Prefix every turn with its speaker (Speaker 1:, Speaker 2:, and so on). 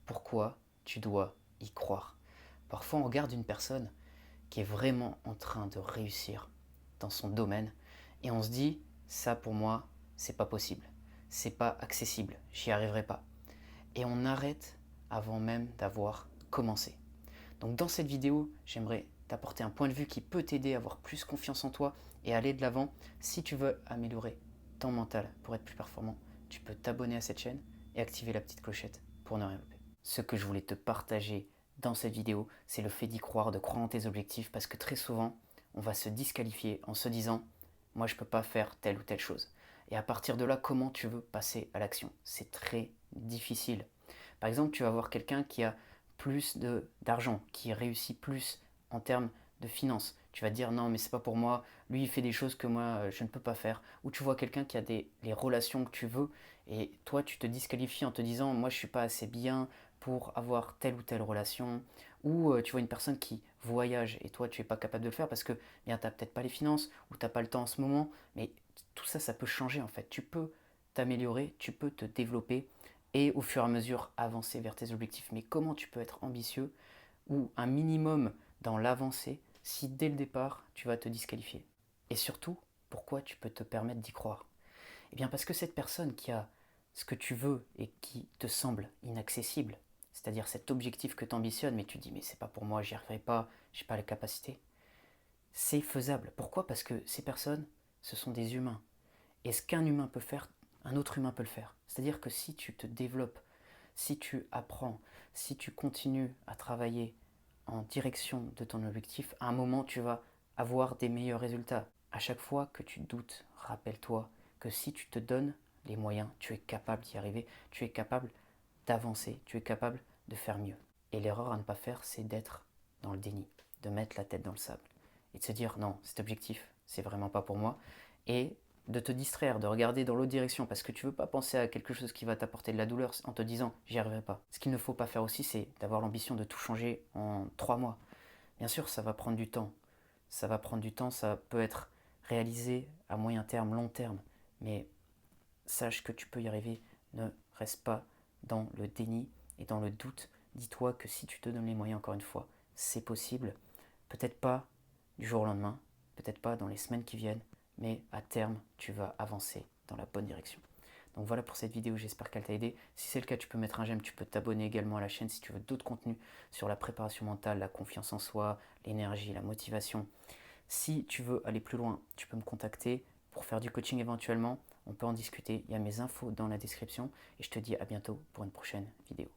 Speaker 1: pourquoi tu dois y croire. Parfois, on regarde une personne qui est vraiment en train de réussir dans son domaine et on se dit, ça pour moi, c'est pas possible, c'est pas accessible, j'y arriverai pas. Et on arrête avant même d'avoir commencé. Donc dans cette vidéo, j'aimerais t'apporter un point de vue qui peut t'aider à avoir plus confiance en toi et aller de l'avant. Si tu veux améliorer ton mental pour être plus performant, tu peux t'abonner à cette chaîne et activer la petite clochette pour ne rien louper. Ce que je voulais te partager dans cette vidéo, c'est le fait d'y croire, de croire en tes objectifs, parce que très souvent, on va se disqualifier en se disant « moi je ne peux pas faire telle ou telle chose ». Et à partir de là, comment tu veux passer à l'action? C'est très difficile. Par exemple, tu vas voir quelqu'un qui a plus d'argent, qui réussit plus en termes de finances. Tu vas te dire non mais c'est pas pour moi, lui il fait des choses que moi je ne peux pas faire. Ou tu vois quelqu'un qui a les relations que tu veux et toi tu te disqualifies en te disant moi je suis pas assez bien pour avoir telle ou telle relation. Ou tu vois une personne qui voyage et toi tu es pas capable de le faire parce que bien tu n'as peut-être pas les finances ou tu n'as pas le temps en ce moment. Mais tout ça, ça peut changer en fait. Tu peux t'améliorer, tu peux te développer et au fur et à mesure avancer vers tes objectifs. Mais comment tu peux être ambitieux ou un minimum dans l'avancée si dès le départ tu vas te disqualifier? Et surtout, pourquoi tu peux te permettre d'y croire? Eh bien parce que cette personne qui a ce que tu veux et qui te semble inaccessible, c'est-à-dire cet objectif que tu ambitionnes, mais tu dis mais c'est pas pour moi, j'y arriverai pas, j'ai pas les capacités, c'est faisable. Pourquoi? Parce que ces personnes, ce sont des humains. Et ce qu'un humain peut faire, un autre humain peut le faire. C'est-à-dire que si tu te développes, si tu apprends, si tu continues à travailler en direction de ton objectif, à un moment tu vas avoir des meilleurs résultats. À chaque fois que tu doutes, rappelle-toi que si tu te donnes les moyens, tu es capable d'y arriver, tu es capable d'avancer, tu es capable de faire mieux. Et l'erreur à ne pas faire, c'est d'être dans le déni, de mettre la tête dans le sable et de se dire non, cet objectif, c'est vraiment pas pour moi. Et de te distraire, de regarder dans l'autre direction parce que tu ne veux pas penser à quelque chose qui va t'apporter de la douleur en te disant j'y arriverai pas. Ce qu'il ne faut pas faire aussi, c'est d'avoir l'ambition de tout changer en 3 mois. Bien sûr, ça va prendre du temps. Ça va prendre du temps, ça peut être réalisé à moyen terme, long terme. Mais sache que tu peux y arriver. Ne reste pas dans le déni et dans le doute. Dis-toi que si tu te donnes les moyens, encore une fois, c'est possible. Peut-être pas du jour au lendemain, peut-être pas dans les semaines qui viennent, mais à terme, tu vas avancer dans la bonne direction. Donc voilà pour cette vidéo, j'espère qu'elle t'a aidé. Si c'est le cas, tu peux mettre un j'aime, tu peux t'abonner également à la chaîne si tu veux d'autres contenus sur la préparation mentale, la confiance en soi, l'énergie, la motivation. Si tu veux aller plus loin, tu peux me contacter pour faire du coaching éventuellement. On peut en discuter, il y a mes infos dans la description et je te dis à bientôt pour une prochaine vidéo.